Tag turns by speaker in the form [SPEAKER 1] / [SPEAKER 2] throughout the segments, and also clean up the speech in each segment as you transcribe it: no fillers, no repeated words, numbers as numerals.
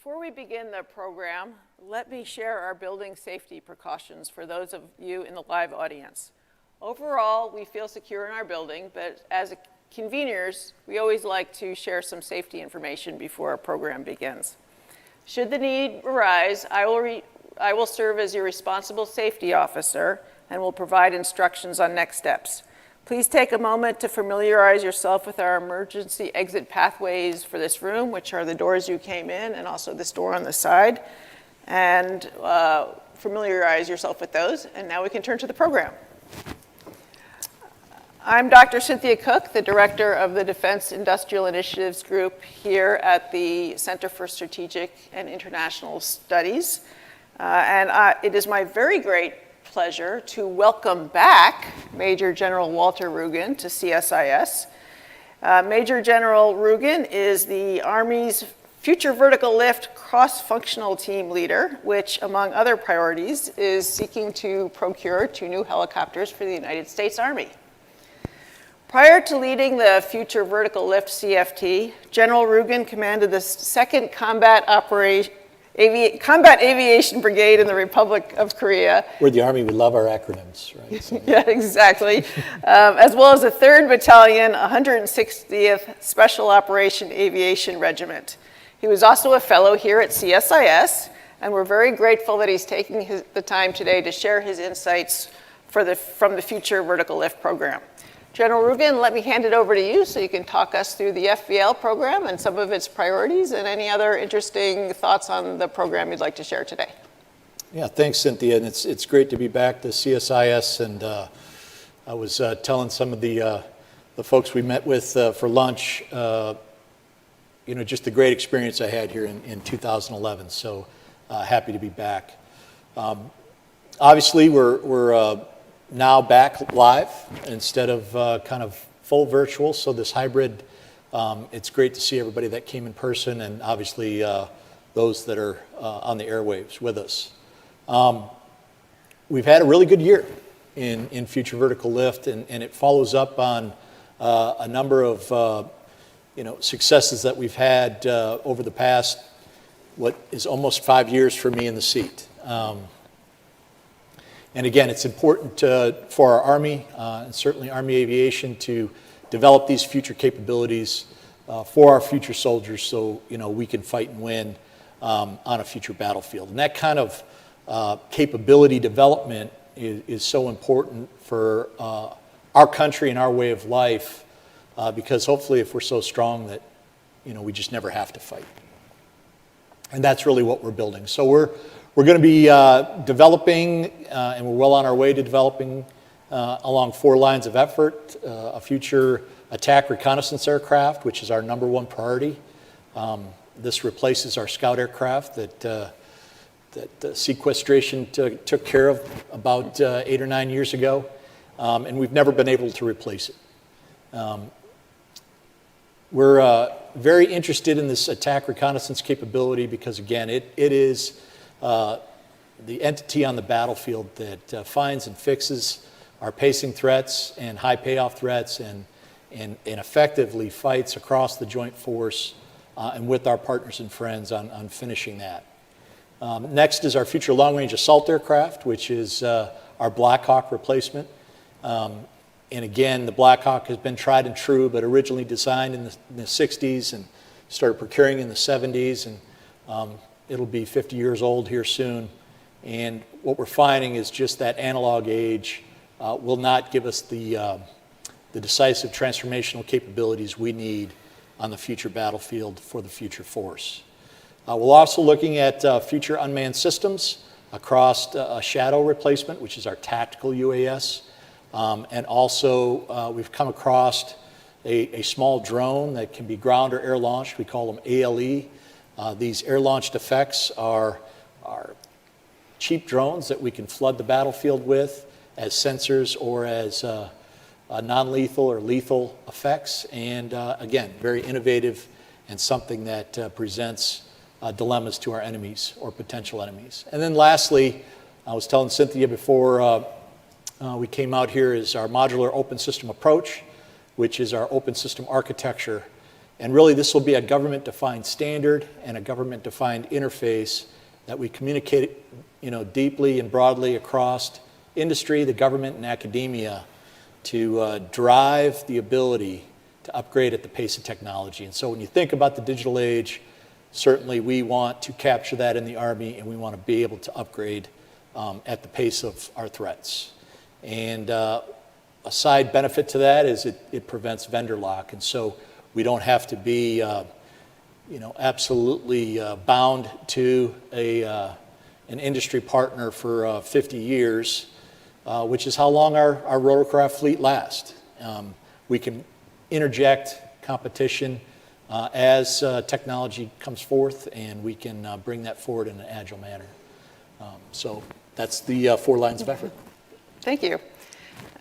[SPEAKER 1] Before we begin the program, let me share our building safety precautions for those of you in the live audience. Overall, we feel secure in our building, but as conveners, we always like to share some safety information before our program begins. Should the need arise, I will serve as your responsible safety officer and will provide instructions on next steps. Please take a moment to familiarize yourself with our emergency exit pathways for this room, which are the doors you came in and also this door on the side, and familiarize yourself with those. And now we can turn to the program. I'm Dr. Cynthia Cook, the Director of the Defense Industrial Initiatives Group here at the Center for Strategic and International Studies. It is my very great pleasure to welcome back Major General Walter Rugen to CSIS. Major General Rugen is the Army's Future Vertical Lift cross-functional team leader, which, among other priorities, is seeking to procure 2 new helicopters for the United States Army. Prior to leading the Future Vertical Lift CFT, General Rugen commanded the 2nd Combat Aviation Brigade in the Republic of Korea.
[SPEAKER 2] We're the Army, we love our acronyms, right? So.
[SPEAKER 1] Yeah, exactly. As well as the 3rd Battalion, 160th Special Operation Aviation Regiment. He was also a fellow here at CSIS, and we're very grateful that he's taking the time today to share his insights from the Future Vertical Lift program. General Rugen, let me hand it over to you so you can talk us through the FVL program and some of its priorities and any other interesting thoughts on the program you'd like to share today.
[SPEAKER 2] Yeah, thanks, Cynthia. And it's great to be back to CSIS. And I was telling some of the folks we met with for lunch, just the great experience I had here in 2011. So happy to be back. Obviously, we're now back live instead of kind of full virtual, so this hybrid, it's great to see everybody that came in person and obviously those that are on the airwaves with us. We've had a really good year in Future Vertical Lift, and it follows up on a number of successes that we've had over the past, what is almost 5 years for me in the seat. And again, it's important for our Army, and certainly Army Aviation, to develop these future capabilities for our future soldiers so we can fight and win on a future battlefield. And that kind of capability development is so important for our country and our way of life, because hopefully if we're so strong that we just never have to fight. And that's really what we're building. So we're going to be developing, and we're well on our way to developing along 4 lines of effort, a future attack reconnaissance aircraft, which is our #1 priority. This replaces our scout aircraft that sequestration took care of about 8 or 9 years ago, and we've never been able to replace it. We're very interested in this attack reconnaissance capability because, again, it is the entity on the battlefield that finds and fixes our pacing threats and high payoff threats and effectively fights across the joint force and with our partners and friends on finishing that. Next is our future long-range assault aircraft, which is our Blackhawk replacement. And again, the Blackhawk has been tried and true, but originally designed in the 60s and started procuring in the 70s. And it'll be 50 years old here soon. And what we're finding is just that analog age will not give us the decisive transformational capabilities we need on the future battlefield for the future force. We're also looking at future unmanned systems across a Shadow replacement, which is our tactical UAS. And also we've come across a small drone that can be ground or air launched. We call them ALE. These air-launched effects are cheap drones that we can flood the battlefield with as sensors or as non-lethal or lethal effects. And again, very innovative and something that presents dilemmas to our enemies or potential enemies. And then lastly, I was telling Cynthia before we came out here, is our Modular Open System Approach, which is our open system architecture. And really, this will be a government-defined standard and a government-defined interface that we communicate, deeply and broadly across industry, the government, and academia to drive the ability to upgrade at the pace of technology. And so when you think about the digital age, certainly we want to capture that in the Army, and we want to be able to upgrade at the pace of our threats. And a side benefit to that is it prevents vendor lock. And so we don't have to be absolutely bound to an industry partner for 50 years, which is how long our rotorcraft fleet lasts. We can interject competition as technology comes forth, and we can bring that forward in an agile manner. So that's the 4 lines of effort.
[SPEAKER 1] Thank you.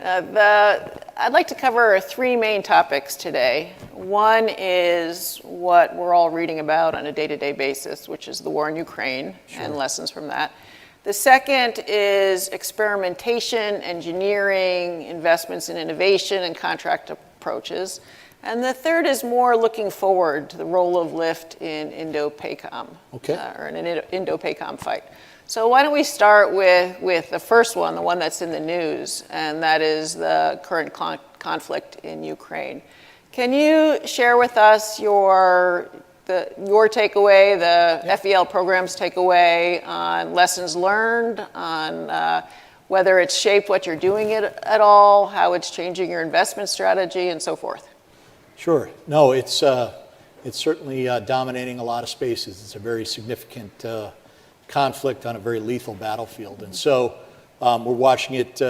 [SPEAKER 1] I'd like to cover 3 main topics today. One is what we're all reading about on a day-to-day basis, which is the war in Ukraine and lessons from that. The second is experimentation, engineering, investments in innovation, and contract approaches. And the third is more looking forward to the role of lift in Indo-PACOM, or an Indo-PACOM fight. So why don't we start with the first one, the one that's in the news, and that is the current conflict in Ukraine. Can you share with us your takeaway, the FEL program's takeaway on lessons learned, on whether it's shaped what you're doing at all, how it's changing your investment strategy, and so forth?
[SPEAKER 2] Sure. No, it's certainly dominating a lot of spaces. It's a very significant conflict on a very lethal battlefield. And so we're watching it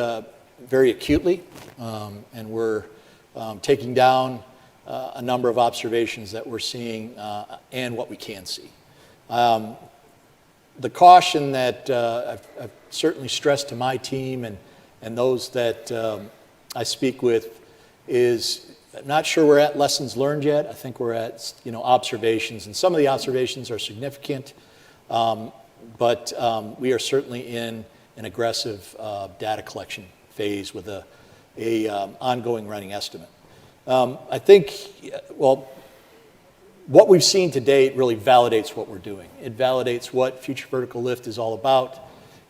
[SPEAKER 2] very acutely, and we're taking down a number of observations that we're seeing and what we can see. The caution that I've certainly stressed to my team and those that I speak with is I'm not sure we're at lessons learned yet. I think we're at observations, and some of the observations are significant, but we are certainly in an aggressive data collection phase with a ongoing running estimate. I think, what we've seen to date really validates what we're doing. It validates what future vertical lift is all about,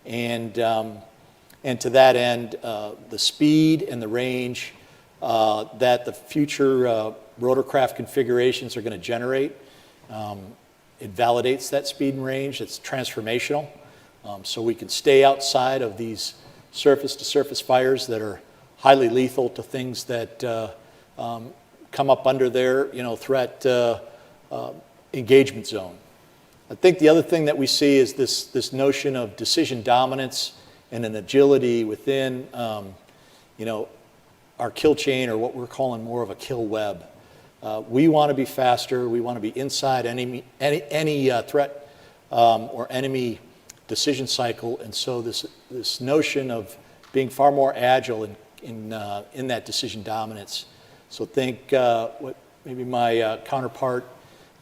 [SPEAKER 2] and to that end, the speed and the range that the future rotorcraft configurations are going to generate. It validates that speed and range. It's transformational. So we can stay outside of these surface-to-surface fires that are highly lethal to things that come up under their threat engagement zone. I think the other thing that we see is this notion of decision dominance and an agility within our kill chain, or what we're calling more of a kill web. We want to be faster. We want to be inside any threat or enemy decision cycle, and so this notion of being far more agile in that decision dominance. So think what maybe my counterpart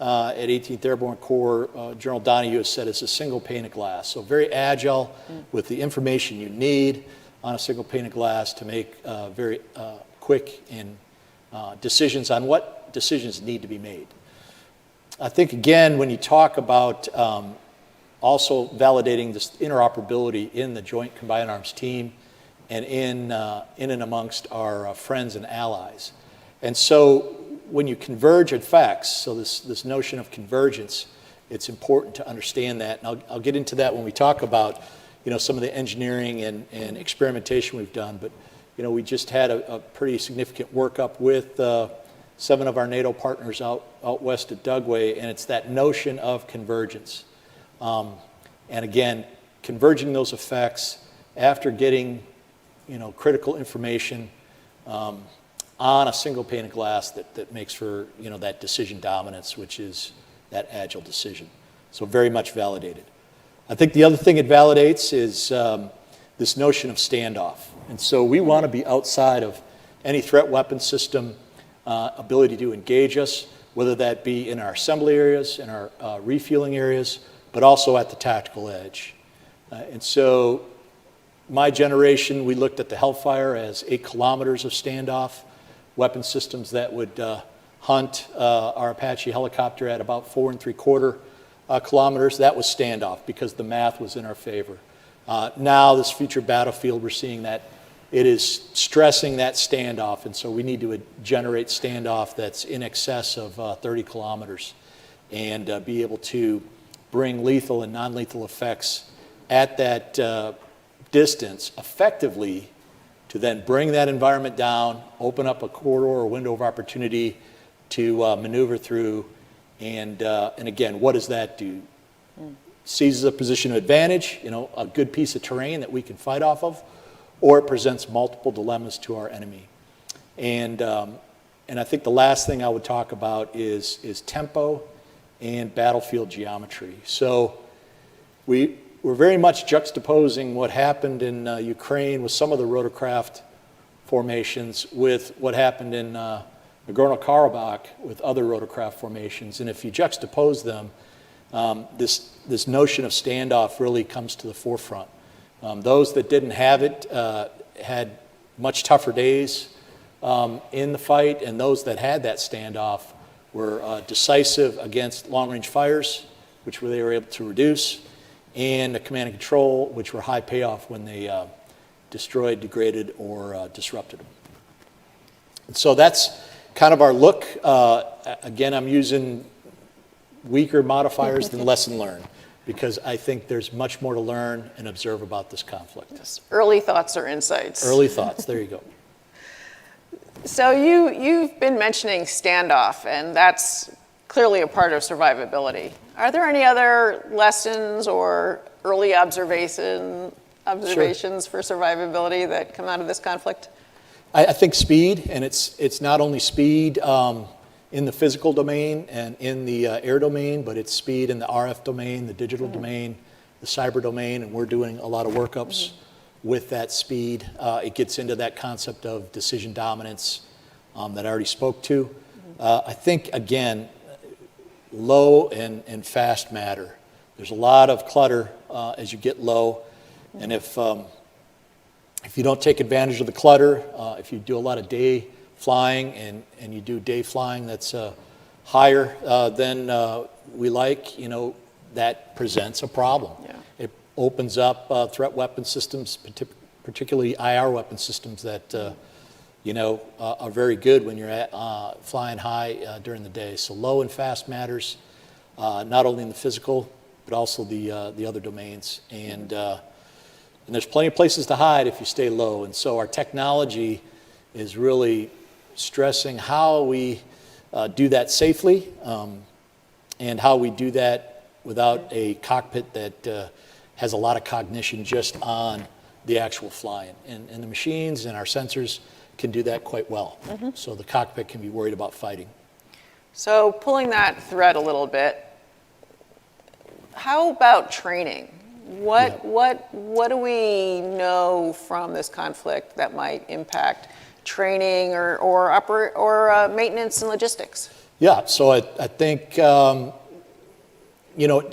[SPEAKER 2] at 18th Airborne Corps, General Donahue, has said is a single pane of glass. So very agile with the information you need on a single pane of glass to make very quick and decisions on what decisions need to be made. I think, again, when you talk about also validating this interoperability in the Joint Combined Arms team and in and amongst our friends and allies. And so when you converge effects, so this notion of convergence, it's important to understand that. And I'll get into that when we talk about some of the engineering and experimentation we've done. But we just had a pretty significant workup with 7 of our NATO partners out west at Dugway, and it's that notion of convergence. And again, converging those effects after getting critical information on a single pane of glass that makes for that decision dominance, which is that agile decision. So very much validated. I think the other thing it validates is this notion of standoff. And so we want to be outside of any threat weapon system ability to engage us, whether that be in our assembly areas, in our refueling areas, but also at the tactical edge. And so my generation, we looked at the Hellfire as 8 kilometers of standoff, weapon systems that would hunt our Apache helicopter at about 4 3/4 kilometers. That was standoff because the math was in our favor. Now, this future battlefield, we're seeing that it is stressing that standoff, and so we need to generate standoff that's in excess of 30 kilometers and be able to bring lethal and non-lethal effects at that distance effectively to then bring that environment down, open up a corridor or window of opportunity to maneuver through. And again, what does that do? Seizes a position of advantage, a good piece of terrain that we can fight off of, or it presents multiple dilemmas to our enemy. And I think the last thing I would talk about is tempo and battlefield geometry. So we're very much juxtaposing what happened in Ukraine with some of the rotorcraft formations with what happened in Nagorno-Karabakh with other rotorcraft formations. And if you juxtapose them, this notion of standoff really comes to the forefront. Those that didn't have it had much tougher days in the fight, and those that had that standoff were decisive against long-range fires, which they were able to reduce, and the command and control, which were high payoff when they destroyed, degraded, or disrupted them. And so that's kind of our look. Again, I'm using weaker modifiers than lesson learned, because I think there's much more to learn and observe about this conflict.
[SPEAKER 1] Yes. Early thoughts or insights.
[SPEAKER 2] Early thoughts, there you go.
[SPEAKER 1] So you've been mentioning standoff, and that's clearly a part of survivability. Are there any other lessons or early observations for survivability that come out of this conflict?
[SPEAKER 2] I think speed, and it's not only speed in the physical domain and in the air domain, but it's speed in the RF domain, the digital domain, the cyber domain, and we're doing a lot of workups with that speed. It gets into that concept of decision dominance that I already spoke to. I think, again, low and fast matter. There's a lot of clutter as you get low, and if you don't take advantage of the clutter, if you do a lot of day flying and you do day flying that's higher than we like, that presents a problem.
[SPEAKER 1] Yeah.
[SPEAKER 2] It opens up threat weapon systems, particularly IR weapon systems that are very good when you're flying high during the day. So low and fast matters, not only in the physical but also the other domains. And there's plenty of places to hide if you stay low. And so our technology is really stressing how we do that safely and how we do that without a cockpit that has a lot of cognition just on the actual flying. And the machines and our sensors can do that quite well. So the cockpit can be worried about fighting.
[SPEAKER 1] So pulling that thread a little bit, how about training? What do we know from this conflict that might impact training or maintenance and logistics?
[SPEAKER 2] Yeah, so I think to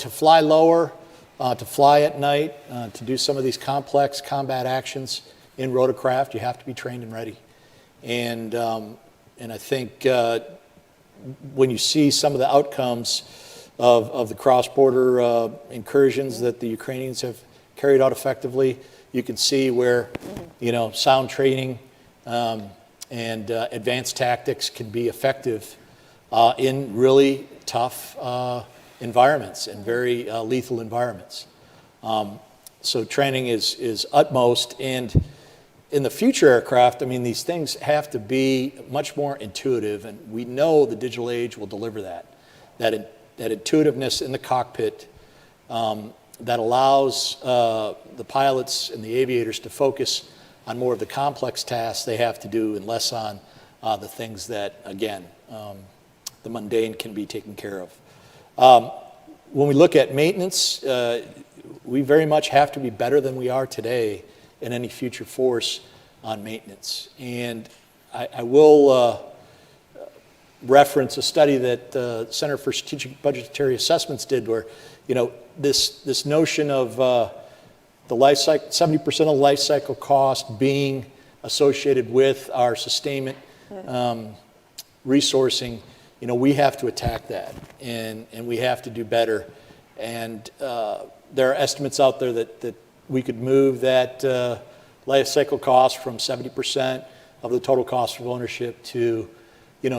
[SPEAKER 2] fly lower, to fly at night, to do some of these complex combat actions in rotorcraft, you have to be trained and ready. And I think when you see some of the outcomes of the cross-border incursions that the Ukrainians have carried out effectively, you can see where sound training and advanced tactics can be effective in really tough environments and very lethal environments. So training is utmost, and in the future aircraft, these things have to be much more intuitive, and we know the digital age will deliver that intuitiveness in the cockpit that allows the pilots and the aviators to focus on more of the complex tasks they have to do and less on the things that, again, the mundane can be taken care of. When we look at maintenance, we very much have to be better than we are today in any future force on maintenance. And I will reference a study that the Center for Strategic Budgetary Assessments did where, this notion of the life cycle, 70% of the life cycle cost being associated with our sustainment resourcing we have to attack that, and we have to do better. And there are estimates out there that we could move that life cycle cost from 70% of the total cost of ownership to,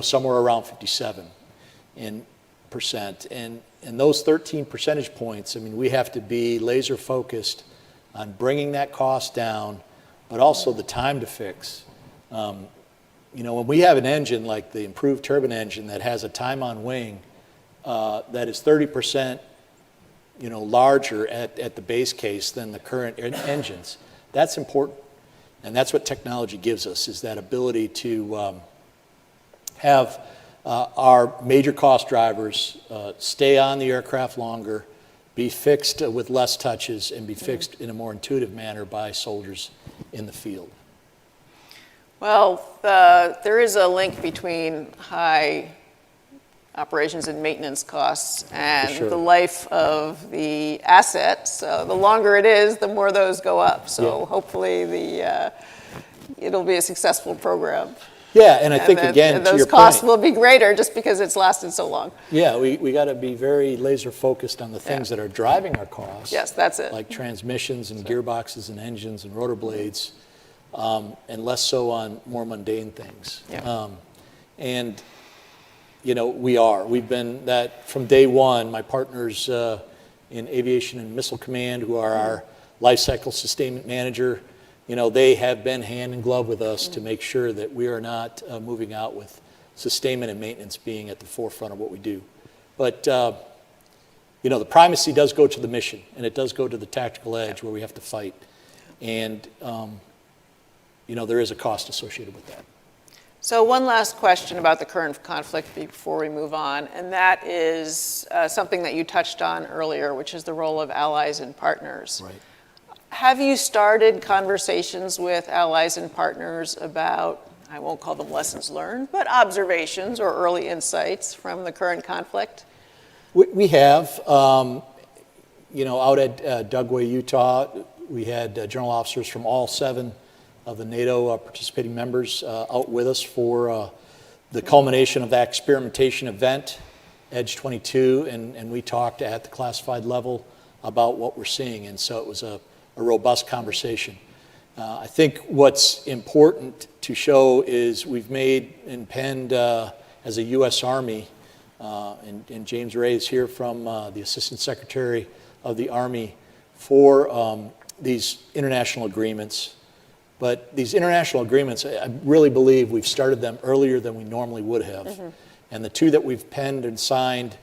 [SPEAKER 2] somewhere around 57%. And those 13 percentage points, we have to be laser focused on bringing that cost down, but also the time to fix. When we have an engine like the improved turbine engine that has a time on wing that is 30% larger at the base case than the current engines, that's important. And that's what technology gives us, is that ability to have our major cost drivers stay on the aircraft longer, be fixed with less touches, and be fixed in a more intuitive manner by soldiers in the field.
[SPEAKER 1] Well, there is a link between high operations and maintenance costs and
[SPEAKER 2] For sure.
[SPEAKER 1] the life of the asset. So the longer it is, the more those go up. So
[SPEAKER 2] Yeah.
[SPEAKER 1] hopefully it'll be a successful program.
[SPEAKER 2] Yeah, and I think, again, to
[SPEAKER 1] those
[SPEAKER 2] your
[SPEAKER 1] costs
[SPEAKER 2] point,
[SPEAKER 1] will be greater just because it's lasted so long.
[SPEAKER 2] yeah, we got to be very laser focused on the things that are driving our costs.
[SPEAKER 1] Yes, that's it.
[SPEAKER 2] Like transmissions and gearboxes and engines and rotor blades, and less so on more mundane things.
[SPEAKER 1] Yeah.
[SPEAKER 2] We've been that from day one. My partners in Aviation and Missile Command, who are our life cycle sustainment manager, they have been hand in glove with us to make sure that we are not moving out with sustainment and maintenance being at the forefront of what we do. But, the primacy does go to the mission, and it does go to the tactical edge where we have to fight. And, there is a cost associated with that.
[SPEAKER 1] So one last question about the current conflict before we move on, and that is something that you touched on earlier, which is the role of allies and partners.
[SPEAKER 2] Right.
[SPEAKER 1] Have you started conversations with allies and partners about, I won't call them lessons learned, but observations or early insights from the current conflict?
[SPEAKER 2] We have. Out at Dugway, Utah, we had general officers from all 7 of the NATO participating members out with us for the culmination of that experimentation event, Edge 22, and we talked at the classified level about what we're seeing, and so it was a robust conversation. I think what's important to show is we've made and penned as a U.S. Army, and James Ray is here from the Assistant Secretary of the Army for these international agreements. But these international agreements, I really believe we've started them earlier than we normally would have. Mm-hmm. And the 2 that we've penned and signed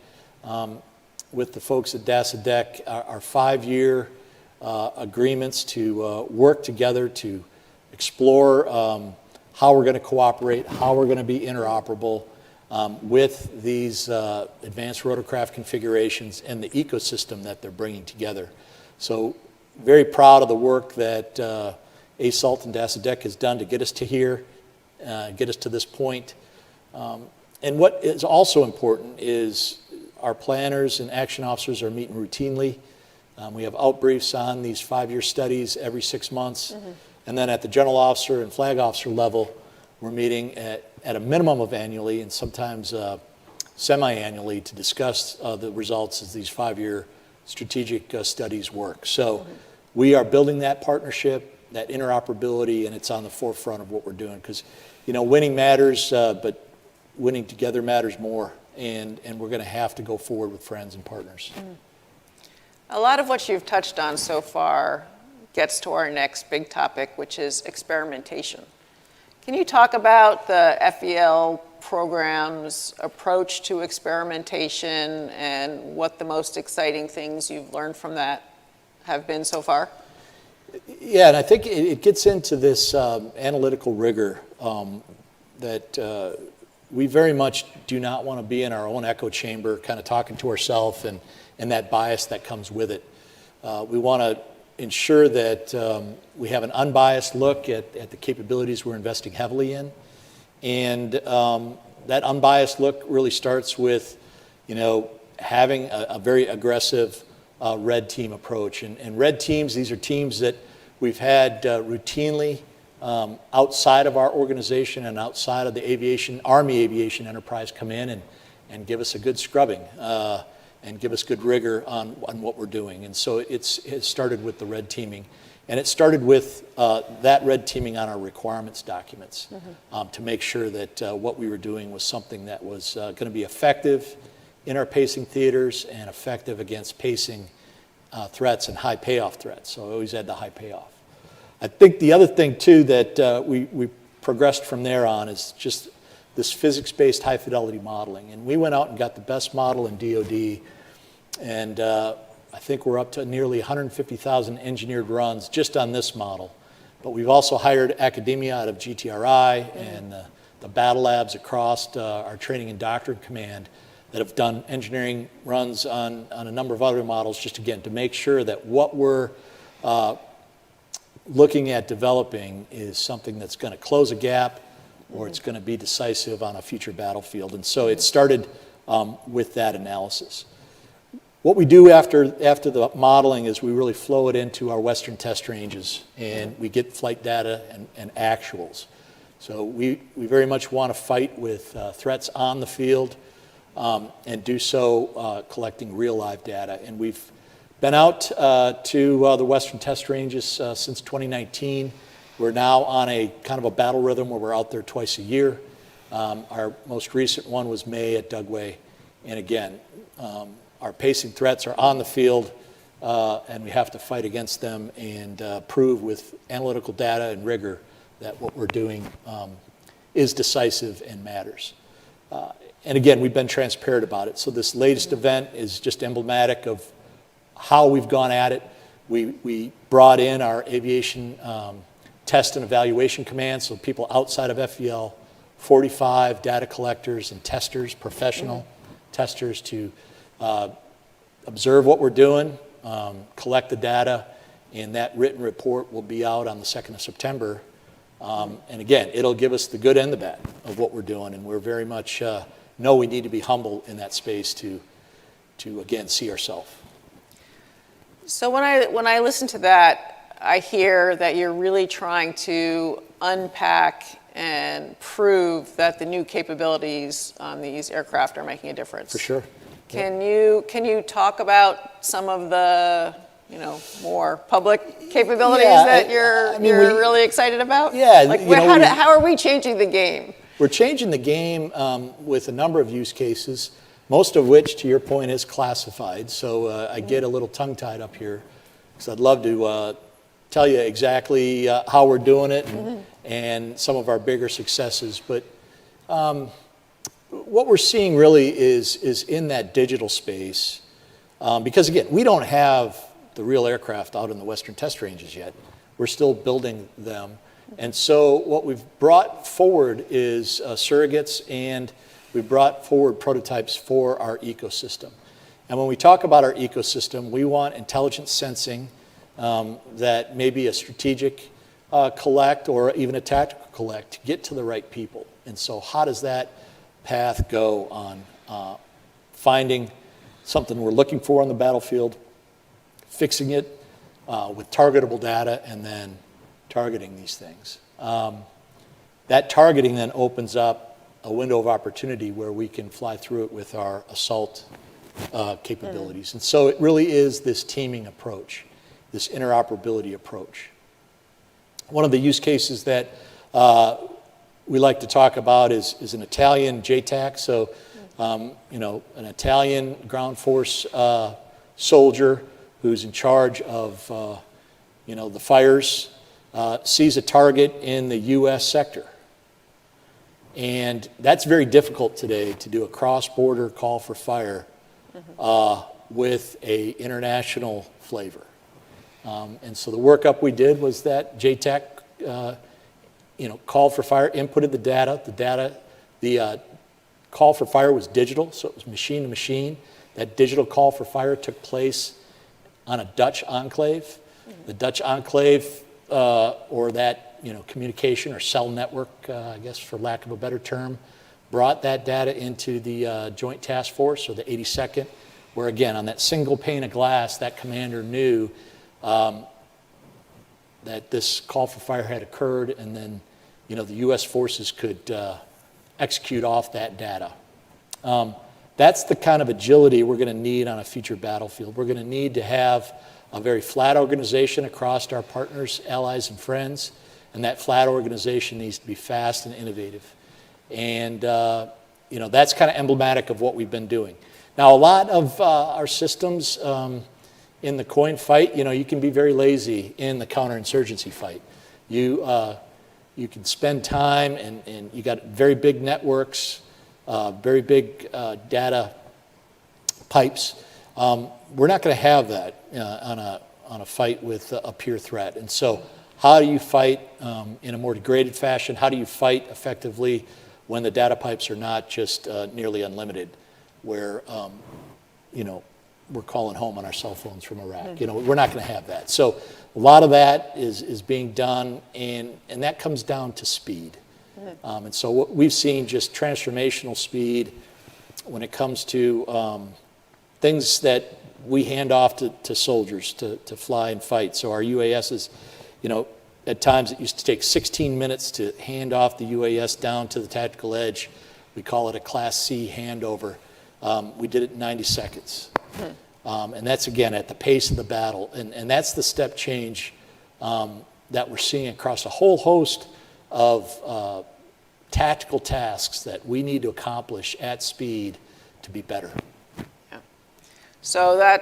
[SPEAKER 2] with the folks at DASADEC are 5-year agreements to work together to explore how we're going to cooperate, how we're going to be interoperable with these advanced rotorcraft configurations and the ecosystem that they're bringing together. So very proud of the work that ASALT and DASADEC has done to get us to here, get us to this point. And what is also important is our planners and action officers are meeting routinely. We have outbriefs on these 5-year studies every 6 months. Mm-hmm. And then at the general officer and flag officer level, we're meeting at a minimum of annually and sometimes semi-annually to discuss the results as these 5-year strategic studies work. So we are building that partnership, that interoperability, and it's on the forefront of what we're doing. Because, winning matters, but winning together matters more. And we're going to have to go forward with friends and partners. Mm.
[SPEAKER 1] A lot of what you've touched on so far gets to our next big topic, which is experimentation. Can you talk about the FEL program's approach to experimentation and what the most exciting things you've learned from that have been so far?
[SPEAKER 2] Yeah, and I think it gets into this analytical rigor that we very much do not want to be in our own echo chamber, kind of talking to ourselves and that bias that comes with it. We want to ensure that we have an unbiased look at the capabilities we're investing heavily in. And that unbiased look really starts with, having a very aggressive red team approach. And red teams, these are teams that we've had routinely outside of our organization and outside of the Army aviation enterprise come in and give us a good scrubbing and give us good rigor on what we're doing. And so it started with the red teaming. And it started with that red teaming on our requirements documents to make sure that what we were doing was something that was going to be effective in our pacing theaters and effective against pacing threats and high payoff threats. So I always had the high payoff. I think the other thing, too, that we progressed from there on is just this physics-based high-fidelity modeling. And we went out and got the best model in DoD, and I think we're up to nearly 150,000 engineered runs just on this model. But we've also hired academia out of GTRI and the battle labs across our training and doctrine command that have done engineering runs on a number of other models, just again to make sure that what we're looking at developing is something that's going to close a gap or it's going to be decisive on a future battlefield. And so it started with that analysis. What we do after the modeling is we really flow it into our Western test ranges, and we get flight data and actuals. So we very much want to fight with threats on the field and do so collecting real live data. And we've been out to the Western test ranges since 2019. We're now on a kind of a battle rhythm where we're out there twice a year. Our most recent one was May at Dugway. And again, our pacing threats are on the field, and we have to fight against them and prove with analytical data and rigor that what we're doing is decisive and matters. And again, we've been transparent about it. So this latest event is just emblematic of how we've gone at it. We brought in our aviation test and evaluation command, so people outside of FEL, 45 data collectors and testers, professional testers to observe what we're doing, collect the data, and that written report will be out on the 2nd of September. And again, it'll give us the good and the bad of what we're doing, and we're very much know we need to be humble in that space to again, see ourselves.
[SPEAKER 1] So when I listen to that, I hear that you're really trying to unpack and prove that the new capabilities on these aircraft are making a difference.
[SPEAKER 2] For sure.
[SPEAKER 1] Can you talk about some of the more public capabilities that you're really excited about?
[SPEAKER 2] Yeah.
[SPEAKER 1] Like how are we changing the game?
[SPEAKER 2] We're changing the game with a number of use cases, most of which, to your point, is classified. So I get a little tongue-tied up here because I'd love to tell you exactly how we're doing it and some of our bigger successes. But what we're seeing really is in that digital space, because again, we don't have the real aircraft out in the Western test ranges yet. We're still building them. And so what we've brought forward is surrogates, and we've brought forward prototypes for our ecosystem. And when we talk about our ecosystem, we want intelligence sensing that may be a strategic collect or even a tactical collect to get to the right people. And so how does that path go on finding something we're looking for on the battlefield, fixing it with targetable data, and then targeting these things. That targeting then opens up a window of opportunity where we can fly through it with our assault capabilities. And so it really is this teaming approach, this interoperability approach. One of the use cases that we like to talk about is an Italian JTAC. So, an Italian ground force soldier who's in charge of, the fires, sees a target in the U.S. sector. And that's very difficult today to do a cross-border call for fire with a international flavor. And so the workup we did was that JTAC, called for fire, inputted the data. The call for fire was digital, so it was machine to machine. That digital call for fire took place on a Dutch enclave. The Dutch enclave, or that communication or cell network, I guess for lack of a better term, brought that data into the Joint Task Force, or the 82nd, where again, on that single pane of glass, that commander knew that this call for fire had occurred, and then the U.S. forces could execute off that data. That's the kind of agility we're going to need on a future battlefield. We're going to need to have a very flat organization across our partners, allies, and friends, and that flat organization needs to be fast and innovative. And that's kind of emblematic of what we've been doing. Now, a lot of our systems in the COIN fight, you can be very lazy in the counterinsurgency fight. You can spend time, and you got very big networks, very big data pipes. We're not going to have that on a fight with a peer threat. And so how do you fight in a more degraded fashion? How do you fight effectively when the data pipes are not just nearly unlimited, where we're calling home on our cell phones from Iraq? We're not going to have that. So a lot of that is being done, and that comes down to speed. And so what we've seen, just transformational speed when it comes to things that we hand off to soldiers to fly and fight. So our UASs, at times it used to take 16 minutes to hand off the UAS down to the tactical edge. We call it a Class C handover. We did it in 90 seconds. And that's, again, at the pace of the battle. And that's the step change that we're seeing across a whole host of tactical tasks that we need to accomplish at speed to be better.
[SPEAKER 1] Yeah. So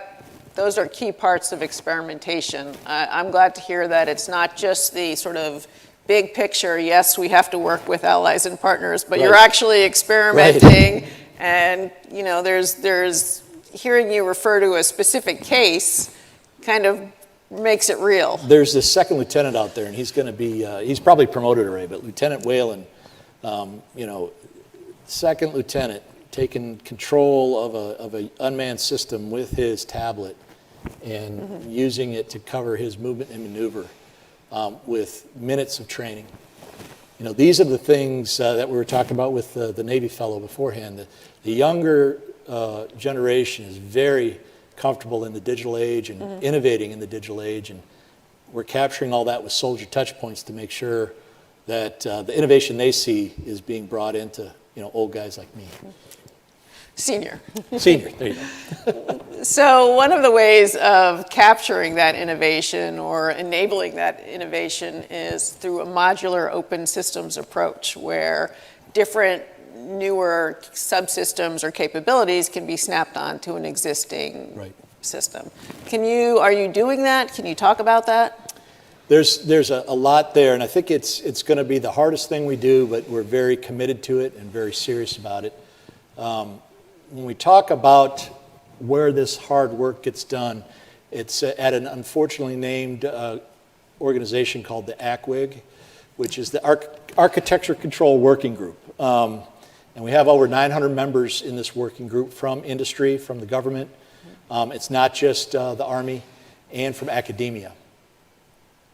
[SPEAKER 1] those are key parts of experimentation. I'm glad to hear that it's not just the sort of big picture, yes, we have to work with allies and partners, but you're actually experimenting. Right. And, there's hearing you refer to a specific case kind of makes it real.
[SPEAKER 2] There's this second lieutenant out there, and he's going to be, he's probably promoted already, but Lieutenant Whalen, second lieutenant, taking control of a unmanned system with his tablet and using it to cover his movement and maneuver with minutes of training. These are the things that we were talking about with the Navy fellow beforehand. The younger generation is very comfortable in the digital age and innovating in the digital age, and we're capturing all that with soldier touch points to make sure that the innovation they see is being brought into old guys like me.
[SPEAKER 1] Senior,
[SPEAKER 2] there you go.
[SPEAKER 1] So one of the ways of capturing that innovation or enabling that innovation is through a modular open systems approach, where different newer subsystems or capabilities can be snapped onto an existing system. Are you doing that? Can you talk about that?
[SPEAKER 2] There's a lot there, and I think it's going to be the hardest thing we do, but we're very committed to it and very serious about it. When we talk about where this hard work gets done, it's at an unfortunately named organization called the ACWIG, which is the Architecture Control Working Group. And we have over 900 members in this working group from industry, from the government. It's not just the Army, and from academia.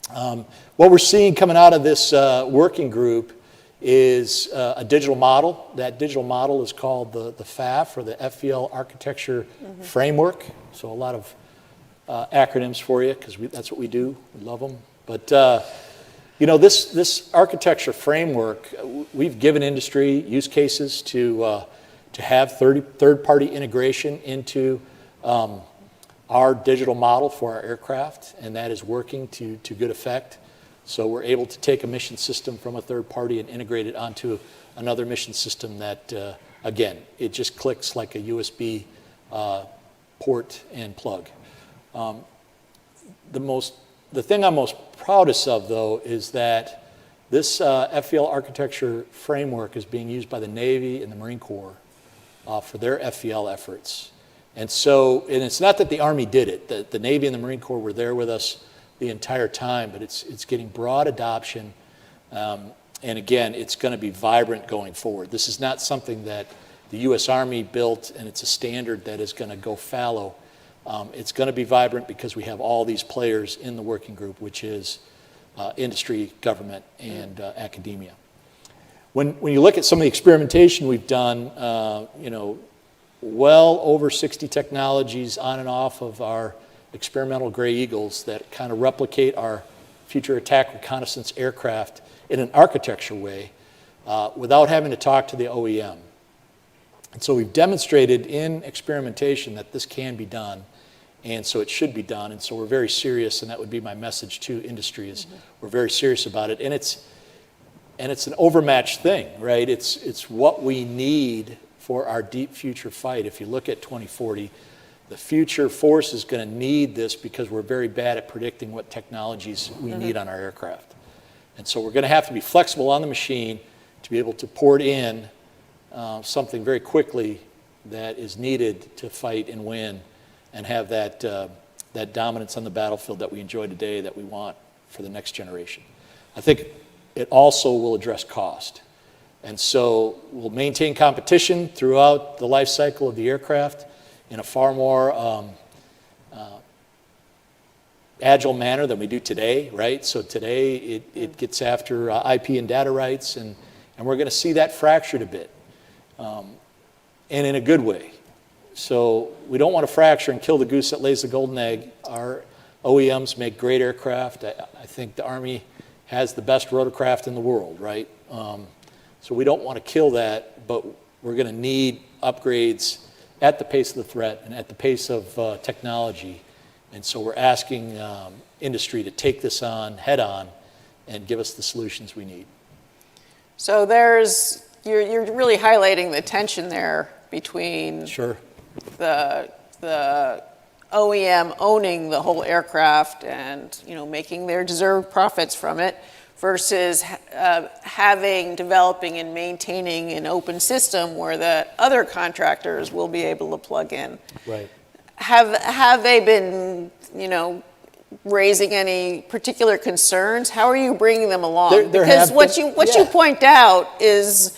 [SPEAKER 2] What we're seeing coming out of this working group is a digital model. That digital model is called the FAF, or the FVL Architecture Framework. So a lot of acronyms for you, because that's what we do. We love them. But this architecture framework, we've given industry use cases to have third-party integration into our digital model for our aircraft, and that is working to good effect. So we're able to take a mission system from a third party and integrate it onto another mission system that, again, it just clicks like a USB port and plug. The thing I'm most proudest of, though, is that this FVL architecture framework is being used by the Navy and the Marine Corps for their FVL efforts. And it's not that the Army did it. The Navy and the Marine Corps were there with us the entire time, but it's getting broad adoption. And again, it's going to be vibrant going forward. This is not something that the U.S. Army built, and it's a standard that is going to go fallow. It's going to be vibrant because we have all these players in the working group, which is industry, government, and academia. When you look at some of the experimentation we've done, well over 60 technologies on and off of our experimental Gray Eagles that kind of replicate our future attack reconnaissance aircraft in an architecture way without having to talk to the OEM. And so we've demonstrated in experimentation that this can be done, and so it should be done. And so we're very serious, and that would be my message to industry is we're very serious about it. And it's an overmatched thing, right? It's what we need for our deep future fight. If you look at 2040, the future force is going to need this because we're very bad at predicting what technologies we need on our aircraft. And so we're going to have to be flexible on the machine to be able to port in something very quickly that is needed to fight and win and have that dominance on the battlefield that we enjoy today that we want for the next generation. I think it also will address cost. And so we'll maintain competition throughout the life cycle of the aircraft in a far more agile manner than we do today, right? So today it gets after IP and data rights, and we're going to see that fractured a bit, and in a good way. So we don't want to fracture and kill the goose that lays the golden egg. Our OEMs make great aircraft. I think the Army has the best rotorcraft in the world, right? So we don't want to kill that, but we're going to need upgrades at the pace of the threat and at the pace of technology. And so we're asking industry to take this on head on and give us the solutions we need.
[SPEAKER 1] So you're really highlighting the tension there between
[SPEAKER 2] Sure.
[SPEAKER 1] the OEM owning the whole aircraft and making their deserved profits from it versus developing and maintaining an open system where the other contractors will be able to plug in.
[SPEAKER 2] Right.
[SPEAKER 1] Have they been raising any particular concerns? How are you bringing them along? Because what you point out is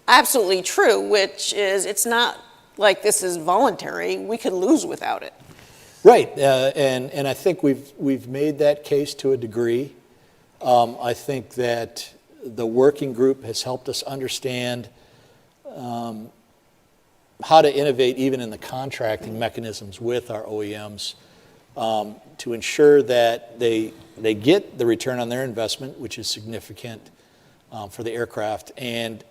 [SPEAKER 1] absolutely true, which is it's not like this is voluntary. We could lose without it.
[SPEAKER 2] Right, and I think we've made that case to a degree. I think that the working group has helped us understand how to innovate even in the contracting mechanisms with our OEMs to ensure that they get the return on their investment, which is significant for the aircraft, and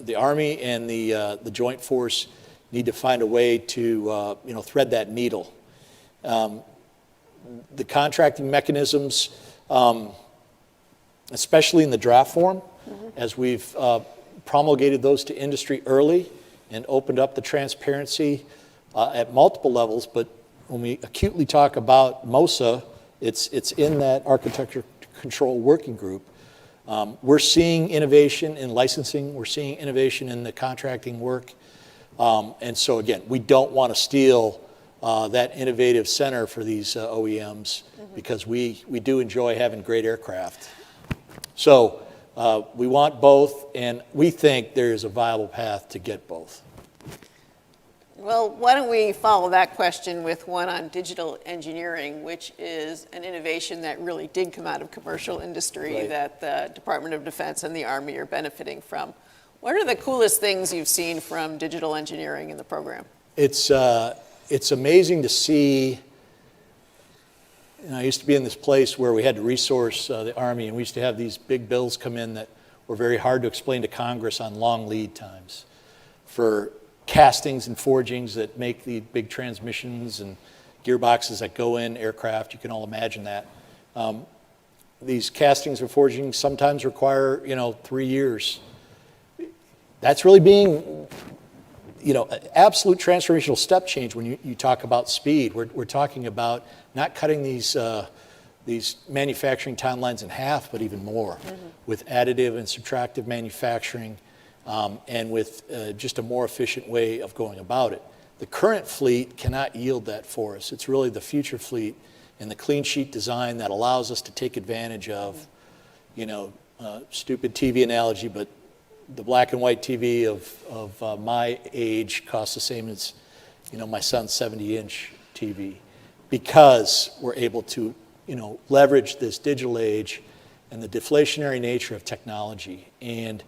[SPEAKER 2] the Army and the Joint Force need to find a way to thread that needle. The contracting mechanisms, especially in the draft form, as we've promulgated those to industry early and opened up the transparency at multiple levels, but when we acutely talk about MOSA, it's in that architecture control working group. We're seeing innovation in licensing, we're seeing innovation in the contracting work, and so again, we don't want to steal that innovative center for these OEMs because we do enjoy having great aircraft. So we want both, and we think there is a viable path to get both.
[SPEAKER 1] Well, why don't we follow that question with one on digital engineering, which is an innovation that really did come out of commercial industry
[SPEAKER 2] Right.
[SPEAKER 1] that the Department of Defense and the Army are benefiting from. What are the coolest things you've seen from digital engineering in the program?
[SPEAKER 2] It's amazing to see. I used to be in this place where we had to resource the Army, and we used to have these big bills come in that were very hard to explain to Congress on long lead times for castings and forgings that make the big transmissions and gearboxes that go in aircraft. You can all imagine that. These castings and forgings sometimes require 3 years. That's really being absolute transformational step change when you talk about speed. We're talking about not cutting these manufacturing timelines in half, but even more with additive and subtractive manufacturing and with just a more efficient way of going about it. The current fleet cannot yield that for us. It's really the future fleet and the clean sheet design that allows us to take advantage of, stupid TV analogy, but the black and white TV of my age costs the same as, my son's 70-inch TV, because we're able to, leverage this digital age and the deflationary nature of technology. And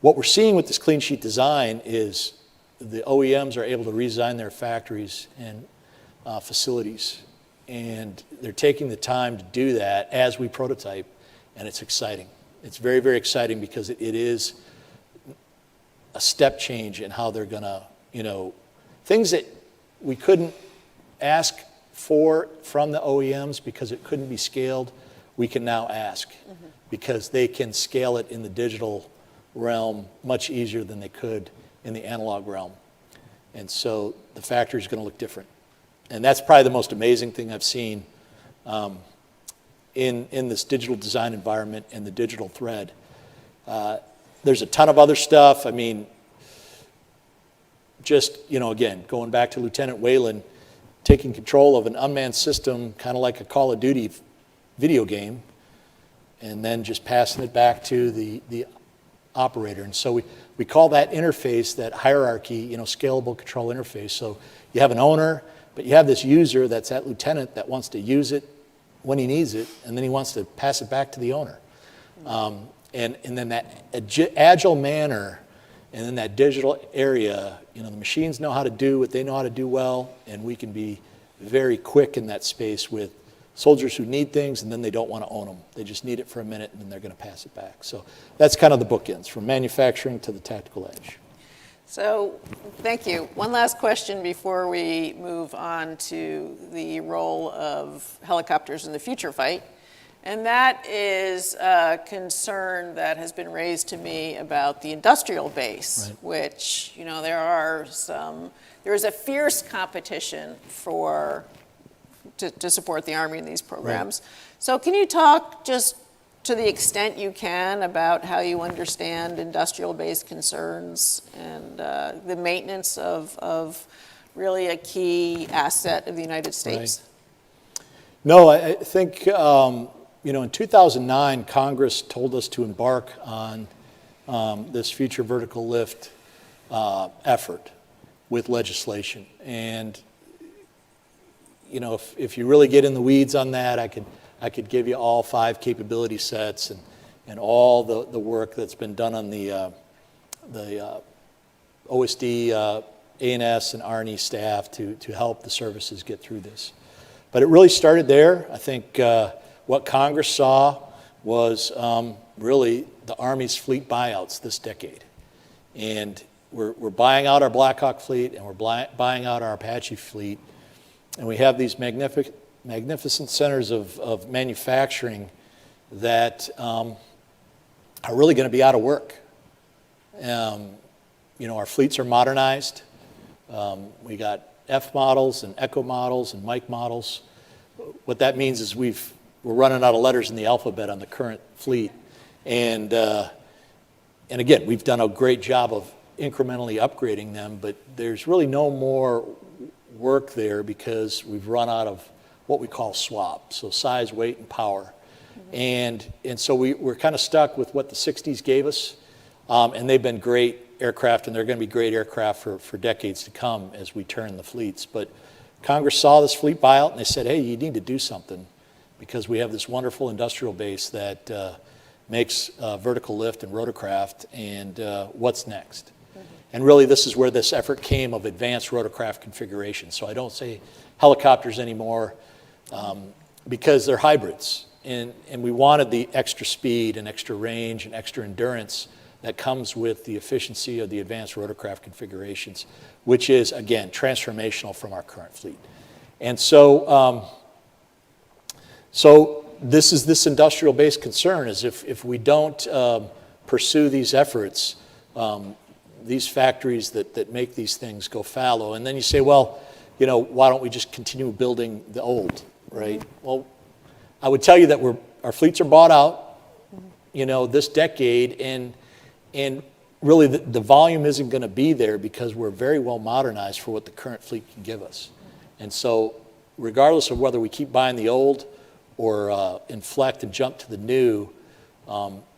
[SPEAKER 2] what we're seeing with this clean sheet design is the OEMs are able to redesign their factories and facilities, and they're taking the time to do that as we prototype, and it's exciting. It's very, very exciting because it is a step change in how they're going to, things that we couldn't ask for from the OEMs because it couldn't be scaled, we can now ask because they can scale it in the digital realm much easier than they could in the analog realm. And so the factory is going to look different. And that's probably the most amazing thing I've seen in this digital design environment and the digital thread. There's a ton of other stuff. I mean, just, again, going back to Lieutenant Whalen, taking control of an unmanned system, kind of like a Call of Duty video game, and then just passing it back to the operator. And so we call that interface, that hierarchy, scalable control interface. So you have an owner, but you have this user that's that lieutenant that wants to use it when he needs it, and then he wants to pass it back to the owner. And then that agile manner, and then that digital area, the machines know how to do what they know how to do well, and we can be very quick in that space with soldiers who need things, and then they don't want to own them. They just need it for a minute, and then they're going to pass it back. So that's kind of the bookends, from manufacturing to the tactical edge.
[SPEAKER 1] So thank you. One last question before we move on to the role of helicopters in the future fight. And that is a concern that has been raised to me about the industrial base, right, which, there is a fierce competition to support the Army in these programs. Right. So can you talk just to the extent you can about how you understand industrial base concerns and the maintenance of really a key asset of the United States?
[SPEAKER 2] Right. No, I think, in 2009, Congress told us to embark on this future vertical lift effort with legislation. And, if you really get in the weeds on that, I could give you all 5 capability sets and all the work that's been done on the OSD, A&S, and R&E staff to help the services get through this. But it really started there. I think what Congress saw was really the Army's fleet buyouts this decade. And we're buying out our Blackhawk fleet, and we're buying out our Apache fleet. And we have these magnificent centers of manufacturing that are really going to be out of work. Our fleets are modernized. We got F models and Echo models and Mike models. What that means is we're running out of letters in the alphabet on the current fleet. And again, we've done a great job of incrementally upgrading them, but there's really no more work there because we've run out of what we call SWAP, so size, weight, and power. Mm-hmm. And so we're kind of stuck with what the 60s gave us, and they've been great aircraft, and they're going to be great aircraft for decades to come as we turn the fleets. But Congress saw this fleet buyout, and they said, hey, you need to do something because we have this wonderful industrial base that makes vertical lift and rotorcraft, and what's next? Mm-hmm. And really, this is where this effort came of advanced rotorcraft configuration. So I don't say helicopters anymore because they're hybrids. And we wanted the extra speed and extra range and extra endurance that comes with the efficiency of the advanced rotorcraft configurations, which is, again, transformational from our current fleet. And so this is this industrial base concern is if we don't pursue these efforts, these factories that make these things go fallow. And then you say, well, why don't we just continue building the old, right? Well, I would tell you that our fleets are bought out, this decade, and really the volume isn't going to be there because we're very well modernized for what the current fleet can give us. And so regardless of whether we keep buying the old or inflect and jump to the new,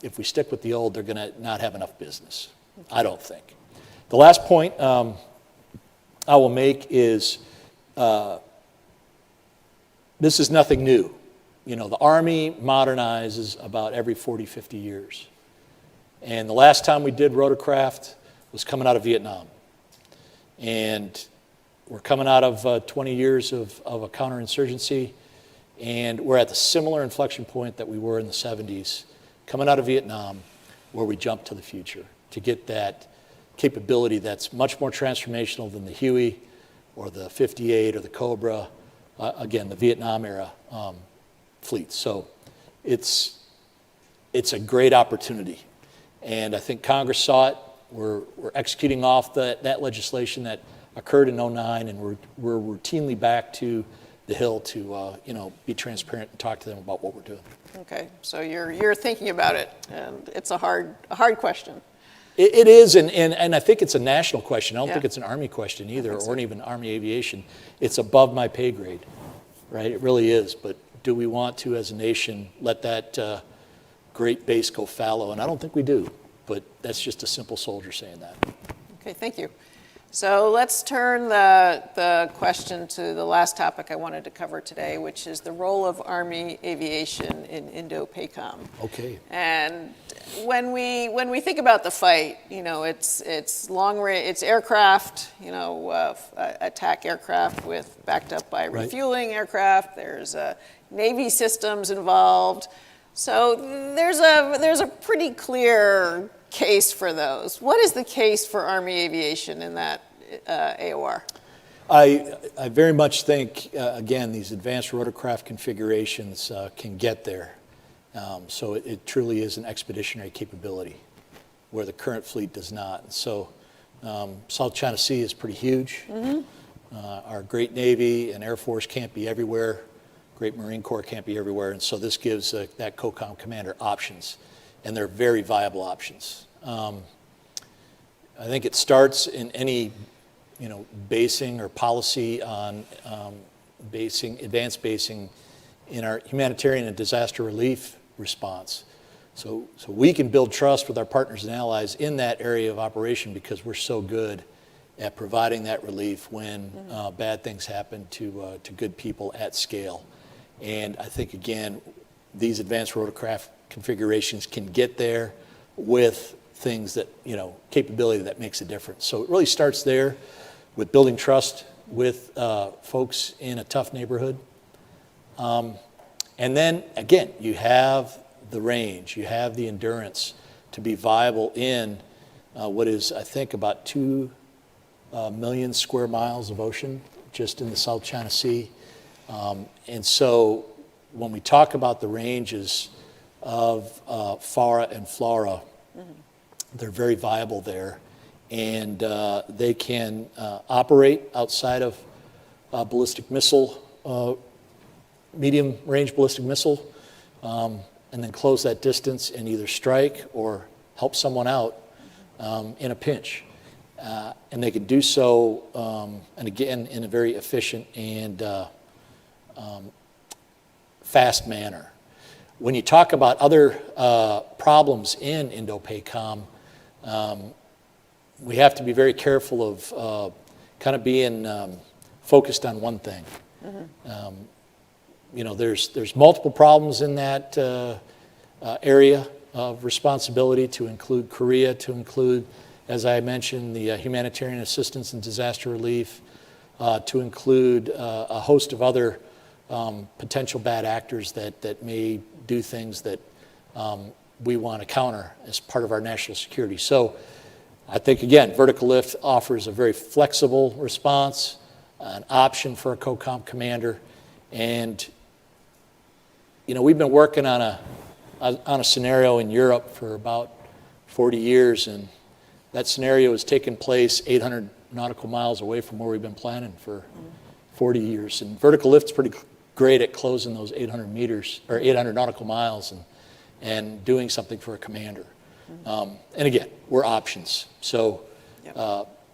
[SPEAKER 2] if we stick with the old, they're going to not have enough business, I don't think. The last point I will make is this is nothing new. The Army modernizes about every 40, 50 years. And the last time we did rotorcraft was coming out of Vietnam. And we're coming out of 20 years of a counterinsurgency, and we're at the similar inflection point that we were in the 70s, coming out of Vietnam, where we jumped to the future to get that capability that's much more transformational than the Huey or the 58 or the Cobra, again, the Vietnam era fleets. So it's a great opportunity. And I think Congress saw it. We're executing off that legislation that occurred in '09, and we're routinely back to the Hill to be transparent and talk to them about what we're doing.
[SPEAKER 1] Okay, so you're thinking about it, and it's a hard question.
[SPEAKER 2] It is, and I think it's a national question. I don't think it's an Army question either, or even Army aviation. It's above my pay grade, right? It really is. But do we want to, as a nation, let that great base go fallow? And I don't think we do. But that's just a simple soldier saying that.
[SPEAKER 1] Okay, thank you. So let's turn the question to the last topic I wanted to cover today, which is the role of Army aviation in Indo-PACOM.
[SPEAKER 2] Okay.
[SPEAKER 1] And when we think about the fight, it's long range, it's aircraft, attack aircraft backed up by refueling aircraft. There's Navy systems involved. So there's a pretty clear case for those. What is the case for Army aviation in that AOR?
[SPEAKER 2] I very much think, again, these advanced rotorcraft configurations can get there. So it truly is an expeditionary capability where the current fleet does not. And so South China Sea is pretty huge. Our great Navy and Air Force can't be everywhere. Great Marine Corps can't be everywhere. And so this gives that COCOM commander options. And they're very viable options. I think it starts in any, basing or policy on advanced basing in our humanitarian and disaster relief response. So we can build trust with our partners and allies in that area of operation because we're so good at providing that relief when bad things happen to good people at scale. And I think, again, these advanced rotorcraft configurations can get there with things that, capability that makes a difference. So it really starts there with building trust with folks in a tough neighborhood. And then, again, you have the range, you have the endurance to be viable in what is, I think, about 2 million square miles of ocean just in the South China Sea. And so when we talk about the ranges of FARA and FLARA, they're very viable there. And they can operate outside of ballistic missile, medium-range ballistic missile, and then close that distance and either strike or help someone out in a pinch. And they can do so, and again, in a very efficient and fast manner. When you talk about other problems in Indo-PACOM, we have to be very careful of kind of being focused on one thing. There's multiple problems in that area of responsibility, to include Korea, to include, as I mentioned, the humanitarian assistance and disaster relief, to include a host of other potential bad actors that may do things that we want to counter as part of our national security. So I think, again, vertical lift offers a very flexible response, an option for a COCOM commander. And, we've been working on a scenario in Europe for about 40 years, and that scenario has taken place 800 nautical miles away from where we've been planning for 40 years. And vertical lift's pretty great at closing those 800 meters or 800 nautical miles and doing something for a commander. And again, we're options. So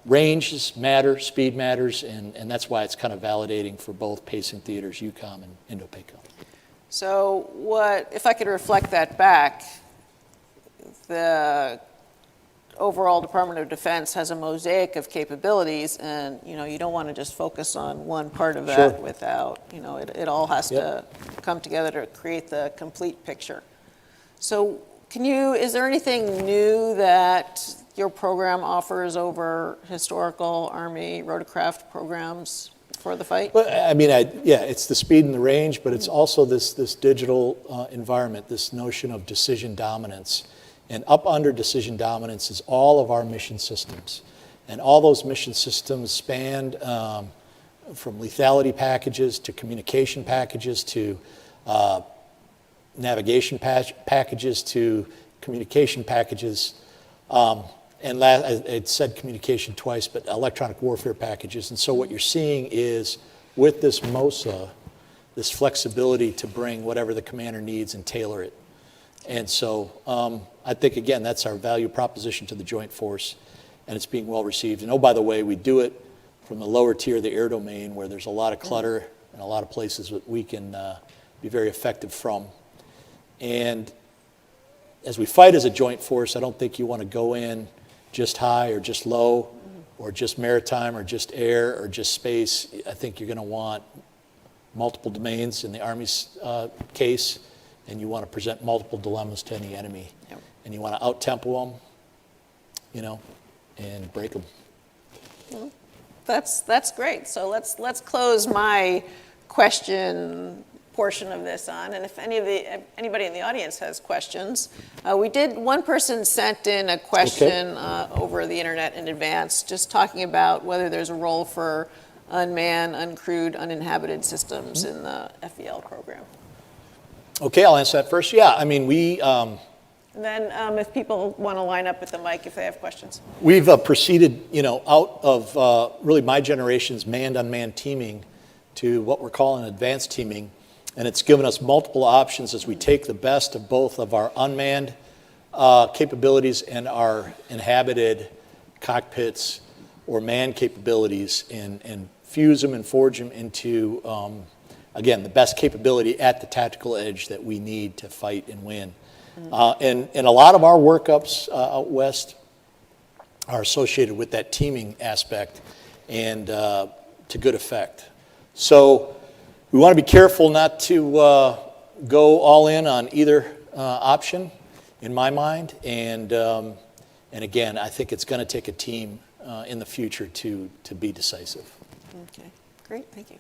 [SPEAKER 2] ranges matter, speed matters, and that's why it's kind of validating for both pacing theaters, EUCOM and Indo-PACOM.
[SPEAKER 1] So if I could reflect that back, the overall Department of Defense has a mosaic of capabilities, and you don't want to just focus on one part of that without, it all has to come together to create the complete picture. So is there anything new that your program offers over historical Army rotorcraft programs for the fight?
[SPEAKER 2] Well, it's the speed and the range, but it's also this digital environment, this notion of decision dominance. And up under decision dominance is all of our mission systems. And all those mission systems spanned from lethality packages to communication packages to navigation packages to communication packages. And I said communication twice, but electronic warfare packages. And so what you're seeing is with this MOSA, this flexibility to bring whatever the commander needs and tailor it. And so I think, again, that's our value proposition to the Joint Force, and it's being well received. And oh, by the way, we do it from the lower tier of the air domain where there's a lot of clutter and a lot of places that we can be very effective from. And as we fight as a Joint Force, I don't think you want to go in just high or just low or just maritime or just air or just space. I think you're going to want multiple domains in the Army's case, and you want to present multiple dilemmas to any enemy. Yep. And you want to out-tempo them, you know, and break them.
[SPEAKER 1] Well, that's great. So let's close my question portion of this on, and if anybody in the audience has questions, one person sent in a question over the internet in advance, just talking about whether there's a role for unmanned, uncrewed, uninhabited systems in the FEL program. Okay,
[SPEAKER 2] I'll answer that first. Yeah, I mean,
[SPEAKER 1] and then if people want to line up at the mic if they have questions.
[SPEAKER 2] We've proceeded, out of really my generation's manned-unmanned teaming to what we're calling advanced teaming, and it's given us multiple options as we take the best of both of our unmanned capabilities and our inhabited cockpits or manned capabilities and fuse them and forge them into, again, the best capability at the tactical edge that we need to fight and win. And a lot of our workups out west are associated with that teaming aspect and to good effect. So we want to be careful not to go all in on either option, in my mind. And again, I think it's going to take a team in the future to be decisive.
[SPEAKER 1] Okay, great, thank you.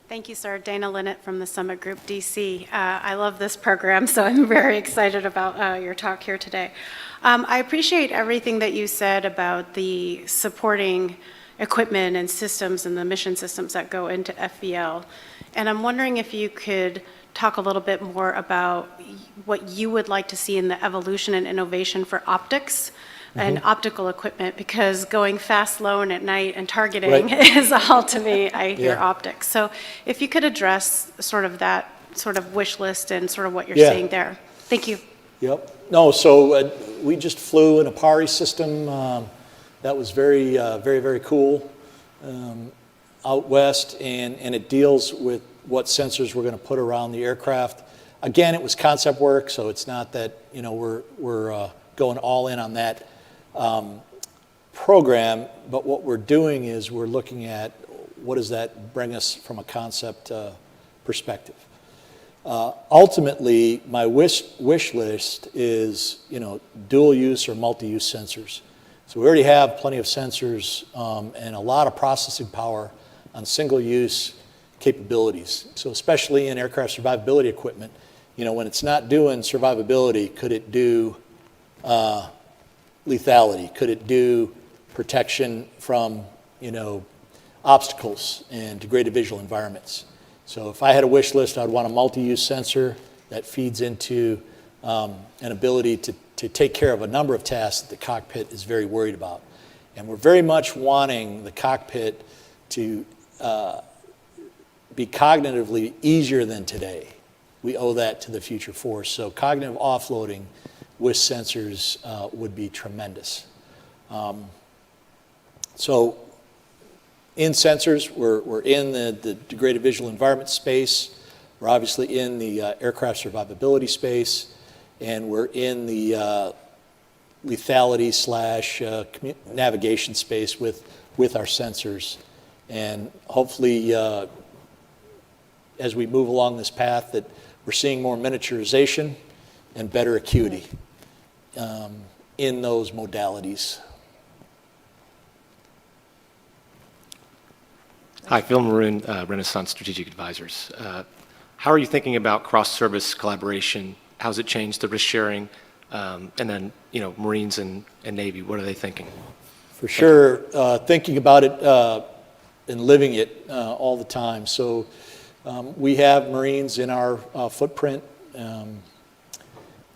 [SPEAKER 3] Thank you, sir. Dana Linnett from the Summit Group, DC. I love this program, so I'm very excited about your talk here today. I appreciate everything that you said about the supporting equipment and systems and the mission systems that go into FEL. And I'm wondering if you could talk a little bit more about what you would like to see in the evolution and innovation for optics and optical equipment, because going fast, low, and at night and targeting is all to me, I hear optics. So if you could address sort of that sort of wish list and sort of what you're seeing there. Thank you.
[SPEAKER 2] Yep. No, so we just flew an Apari system that was very, very cool out west, and it deals with what sensors we're going to put around the aircraft. Again, it was concept work, so it's not that we're going all in on that program, but what we're doing is we're looking at what does that bring us from a concept perspective. Ultimately, my wish list is dual use or multi-use sensors. So we already have plenty of sensors and a lot of processing power on single-use capabilities. So especially in aircraft survivability equipment, when it's not doing survivability, could it do lethality? Could it do protection from, obstacles and degraded visual environments? So if I had a wish list, I'd want a multi-use sensor that feeds into an ability to take care of a number of tasks that the cockpit is very worried about. And we're very much wanting the cockpit to be cognitively easier than today. We owe that to the future force. So cognitive offloading with sensors would be tremendous. So in sensors, we're in the degraded visual environment space. We're obviously in the aircraft survivability space, and we're in the lethality / navigation space with our sensors. And hopefully, as we move along this path, that we're seeing more miniaturization and better acuity in those modalities.
[SPEAKER 4] Hi, Phil Maroon, Renaissance Strategic Advisors. How are you thinking about cross-service collaboration? How's it changed the risk sharing And then, Marines and Navy, what are they thinking?
[SPEAKER 2] For sure, thinking about it and living it all the time. So we have Marines in our footprint. We're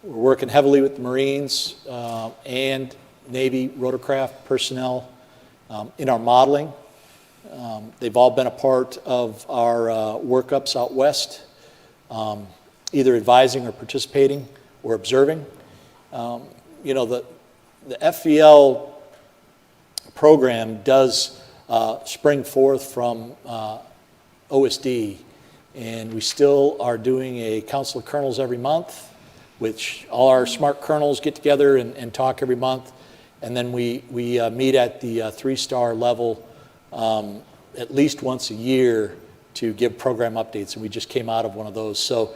[SPEAKER 2] working heavily with the Marines and Navy rotorcraft personnel in our modeling. They've all been a part of our workups out west, either advising or participating or observing. The FVL program does spring forth from OSD, and we still are doing a council of colonels every month, which all our smart colonels get together and talk every month, and then we meet at the 3-star level at least once a year to give program updates, and we just came out of one of those. So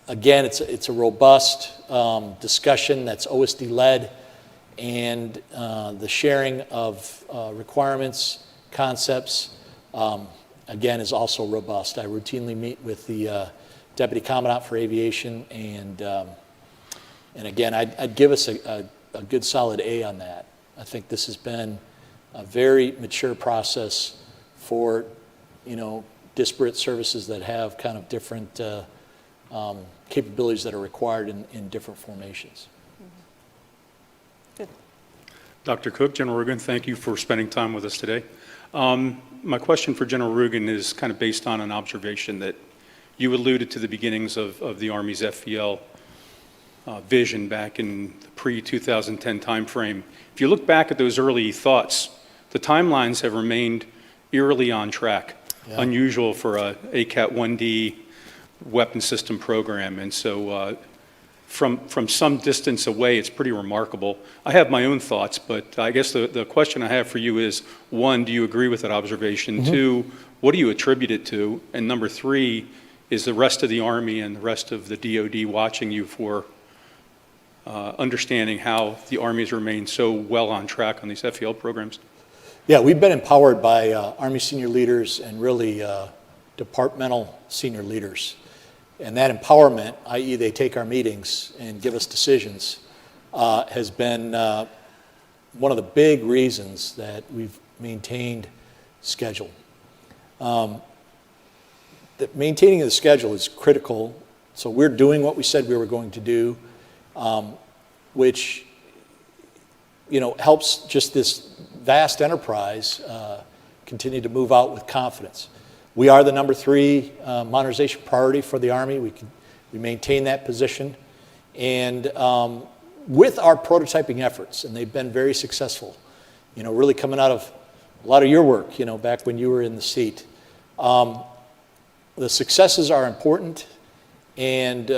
[SPEAKER 2] again, it's a robust discussion that's OSD led, and the sharing of requirements, concepts, again, is also robust. I routinely meet with the Deputy Commandant for Aviation, and again, I'd give us a good solid A on that. I think this has been a very mature process for, disparate services that have kind of different capabilities that are required in different formations.
[SPEAKER 1] Good.
[SPEAKER 5] Dr. Cook, General Rugen, thank you for spending time with us today. My question for General Rugen is kind of based on an observation that you alluded to the beginnings of the Army's FVL vision back in the pre-2010 timeframe. If you look back at those early thoughts, the timelines have remained eerily on track, unusual for a ACAT-1D weapon system program. And so from some distance away, it's pretty remarkable. I have my own thoughts, but I guess the question I have for you is, one, do you agree with that observation? Mm-hmm. Two, what do you attribute it to? And number three, is the rest of the Army and the rest of the DoD watching you for understanding how the Army has remained so well on track on these FVL programs?
[SPEAKER 2] Yeah, we've been empowered by Army senior leaders and really departmental senior leaders. And that empowerment, i.e. they take our meetings and give us decisions, has been one of the big reasons that we've maintained schedule. Maintaining the schedule is critical. So we're doing what we said we were going to do, which helps just this vast enterprise continue to move out with confidence. We are the number 3 modernization priority for the Army. We maintain that position. And with our prototyping efforts, and they've been very successful, really coming out of a lot of your work, back when you were in the seat. The successes are important, and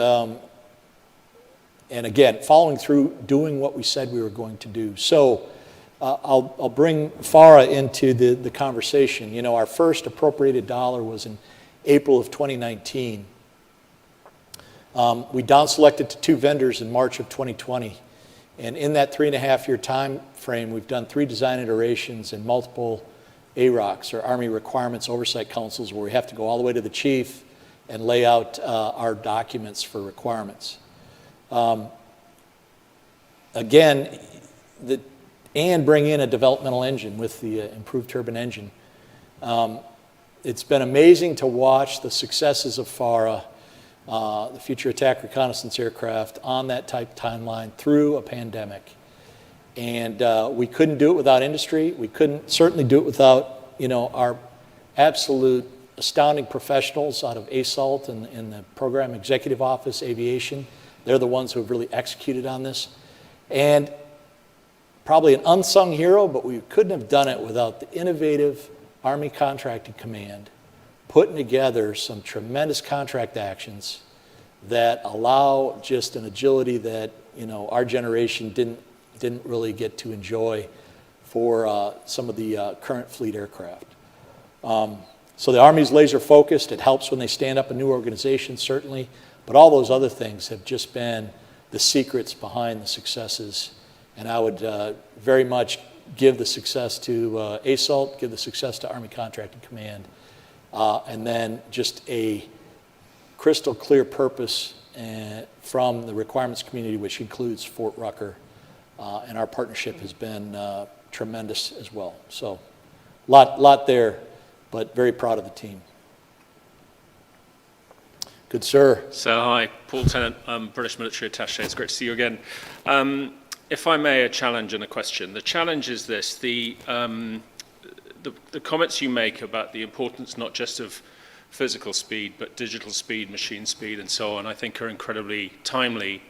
[SPEAKER 2] again, following through, doing what we said we were going to do. So I'll bring FARA into the conversation. Our first appropriated dollar was in April of 2019. We down selected to 2 vendors in March of 2020. And in that 3.5-year time frame, we've done 3 design iterations and multiple AROCs, or Army Requirements Oversight Councils, where we have to go all the way to the chief and lay out our documents for requirements. Again, and bring in a developmental engine with the improved turbine engine. It's been amazing to watch the successes of FARA, the Future Attack Reconnaissance Aircraft, on that type timeline through a pandemic. And we couldn't do it without industry. We couldn't certainly do it without, our absolute astounding professionals out of ASALT and the Program Executive Office, Aviation. They're the ones who have really executed on this. And probably an unsung hero, but we couldn't have done it without the innovative Army Contracting Command putting together some tremendous contract actions that allow just an agility that, our generation didn't really get to enjoy for some of the current fleet aircraft. So the Army's laser focused. It helps when they stand up a new organization, certainly, but all those other things have just been the secrets behind the successes. And I would very much give the success to ASALT, give the success to Army Contracting Command, and then just a crystal clear purpose from the requirements community, which includes Fort Rucker, and our partnership has been tremendous as well. So, lot there, but very proud of the team. Good, sir.
[SPEAKER 6] So, hi, Paul Tennant, British Military Attaché. It's great to see you again. If I may, a challenge and a question. The challenge is this: the comments you make about the importance not just of physical speed, but digital speed, machine speed, and so on, I think are incredibly timely.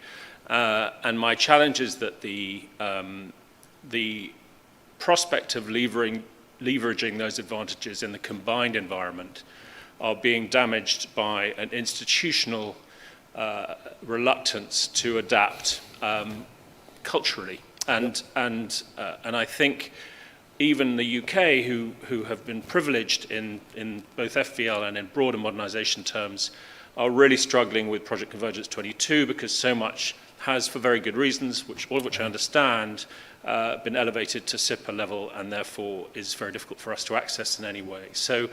[SPEAKER 6] And my challenge is that the prospect of leveraging those advantages in the combined environment are being damaged by an institutional reluctance to adapt culturally. And I think even the UK, who have been privileged in both FVL and in broader modernization terms, are really struggling with Project Convergence 22 because so much has, for very good reasons, all of which I understand, been elevated to SIPA level and therefore is very difficult for us to access in any way. So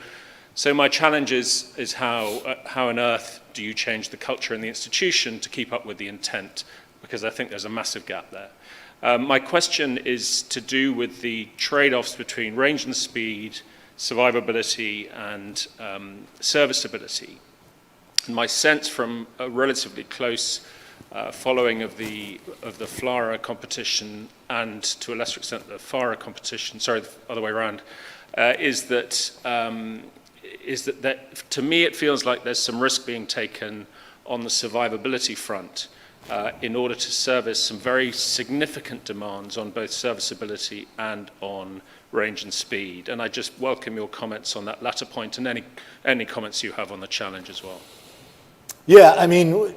[SPEAKER 6] my challenge is how on earth do you change the culture in the institution to keep up with the intent? Because I think there's a massive gap there. My question is to do with the trade-offs between range and speed, survivability, and serviceability. And my sense from a relatively close following of the FLARA competition and to a lesser extent the FARA competition, sorry, the other way around, is that to me it feels like there's some risk being taken on the survivability front in order to service some very significant demands on both serviceability and on range and speed. And I just welcome your comments on that latter point and any comments you have on the challenge as well.
[SPEAKER 2] Yeah, I mean,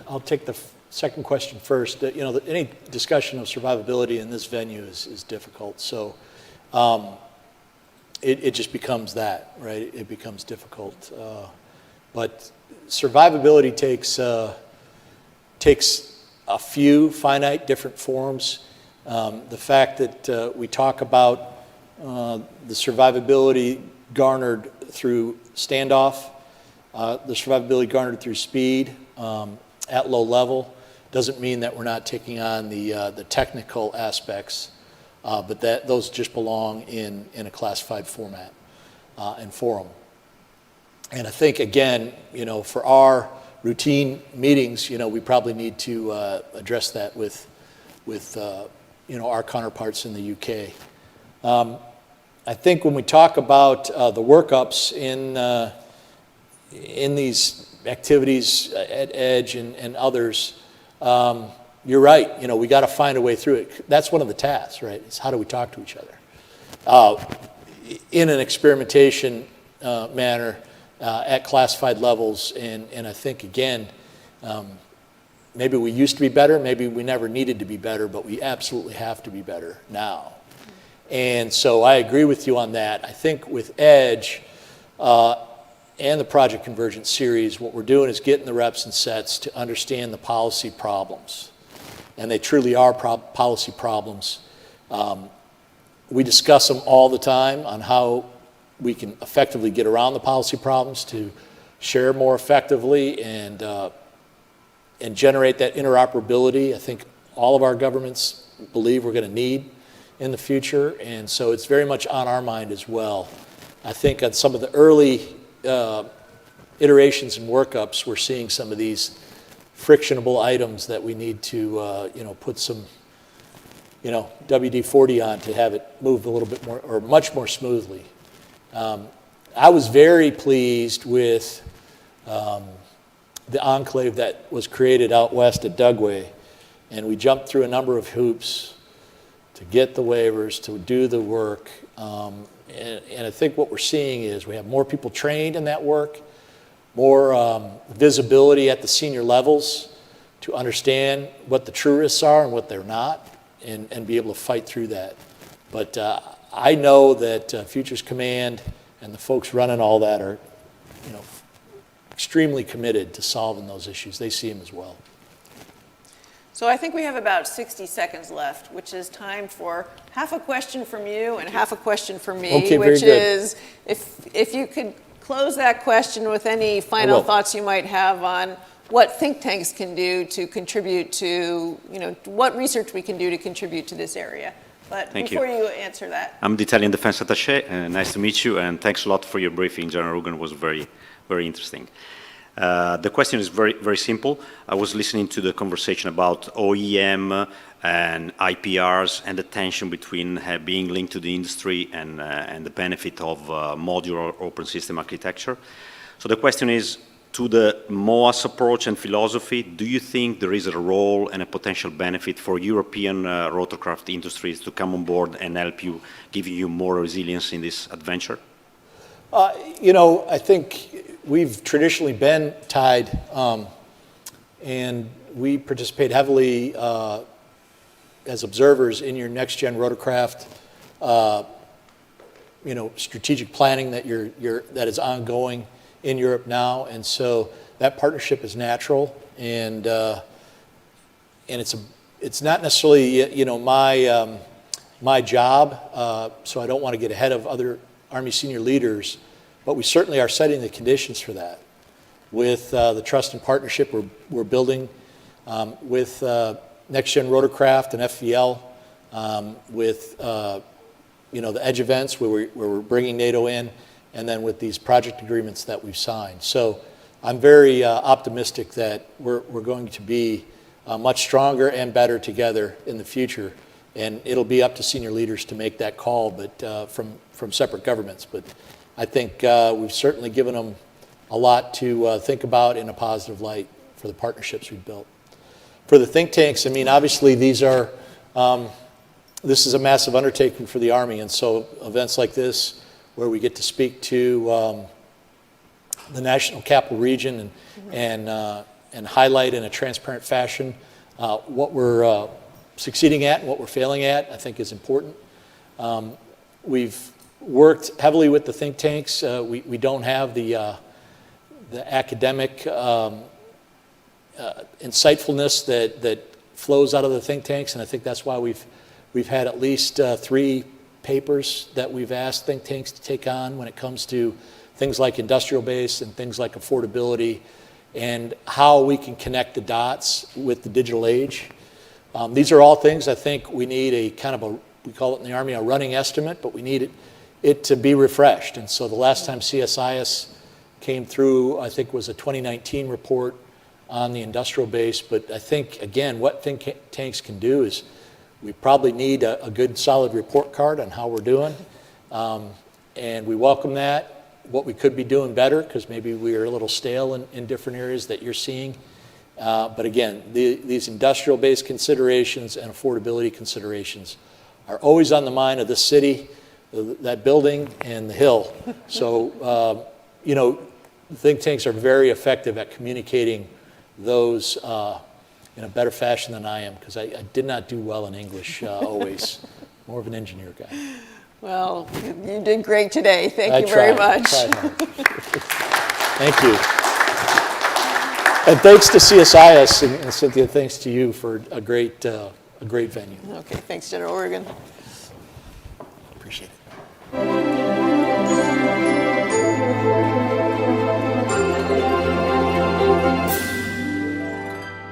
[SPEAKER 2] I'll take the second question first. Any discussion of survivability in this venue is difficult. So it just becomes that, right? It becomes difficult. But survivability takes a few finite different forms. The fact that we talk about the survivability garnered through standoff, the survivability garnered through speed at low level doesn't mean that we're not taking on the technical aspects, but that those just belong in a classified format and forum. And I think, again, for our routine meetings, we probably need to address that with our counterparts in the UK. I think when we talk about the workups in these activities at Edge and others, you're right. We got to find a way through it. That's one of the tasks, right? It's how do we talk to each other in an experimentation manner at classified levels. And I think, again, maybe we used to be better, maybe we never needed to be better, but we absolutely have to be better now. And so I agree with you on that. I think with Edge and the Project Convergence series, what we're doing is getting the reps and sets to understand the policy problems. And they truly are policy problems. We discuss them all the time on how we can effectively get around the policy problems to share more effectively and generate that interoperability. I think all of our governments believe we're going to need in the future, and so it's very much on our mind as well. I think on some of the early iterations and workups, we're seeing some of these frictionable items that we need to put some WD-40 on to have it move a little bit more or much more smoothly. I was very pleased with the enclave that was created out west at Dugway, and we jumped through a number of hoops to get the waivers, to do the work. And I think what we're seeing is we have more people trained in that work, more visibility at the senior levels to understand what the true risks are and what they're not, and be able to fight through that. But I know that Futures Command and the folks running all that are, extremely committed to solving those issues. They see them as well.
[SPEAKER 1] So I think we have about 60 seconds left, which is time for half a question from you and half a question from me,
[SPEAKER 2] Okay, very
[SPEAKER 1] which
[SPEAKER 2] good.
[SPEAKER 1] is if you could close that question with any final thoughts you might have on what think tanks can do to contribute to, what research we can do to contribute to this area. But
[SPEAKER 7] Thank
[SPEAKER 1] before
[SPEAKER 7] you.
[SPEAKER 1] you answer that.
[SPEAKER 7] I'm the Italian Defense Attaché. Nice to meet you, and thanks a lot for your briefing. General Rugen was very, very interesting. The question is very, very simple. I was listening to the conversation about OEM and IPRs and the tension between being linked to the industry and the benefit of modular open system architecture. So the question is, to the MOAS approach and philosophy, do you think there is a role and a potential benefit for European rotorcraft industries to come on board and help you, giving you more resilience in this adventure?
[SPEAKER 2] I think we've traditionally been tied, and we participate heavily as observers in your next-gen rotorcraft, strategic planning that is ongoing in Europe now, and so that partnership is natural, and it's not necessarily my job, so I don't want to get ahead of other Army senior leaders, but we certainly are setting the conditions for that with the trust and partnership we're building with next-gen rotorcraft and FVL, with the edge events where we're bringing NATO in, and then with these project agreements that we've signed. So I'm very optimistic that we're going to be much stronger and better together in the future, and it'll be up to senior leaders to make that call, but from separate governments. But I think we've certainly given them a lot to think about in a positive light for the partnerships we've built. For the think tanks, I mean, obviously this is a massive undertaking for the Army, and so events like this, where we get to speak to the National Capital Region and highlight in a transparent fashion what we're succeeding at and what we're failing at, I think is important. We've worked heavily with the think tanks. We don't have the academic insightfulness that flows out of the think tanks, and I think that's why we've had at least 3 papers that we've asked think tanks to take on when it comes to things like industrial base and things like affordability and how we can connect the dots with the digital age. These are all things I think we need a kind of we call it in the Army a running estimate, but we need it to be refreshed. And so the last time CSIS came through, I think, was a 2019 report on the industrial base. But I think, again, what think tanks can do is we probably need a good solid report card on how we're doing, and we welcome that. What we could be doing better, because maybe we are a little stale in different areas that you're seeing. But again, these industrial-based considerations and affordability considerations are always on the mind of the city, that building, and the Hill. So, think tanks are very effective at communicating those in a better fashion than I am, because I did not do well in English always. More of an engineer guy.
[SPEAKER 1] Well, you did great today. Thank you very much.
[SPEAKER 2] I tried hard. Thank you. And thanks to CSIS, and Cynthia, thanks to you for a great venue.
[SPEAKER 1] Okay, thanks, General Rugen.
[SPEAKER 2] Appreciate it.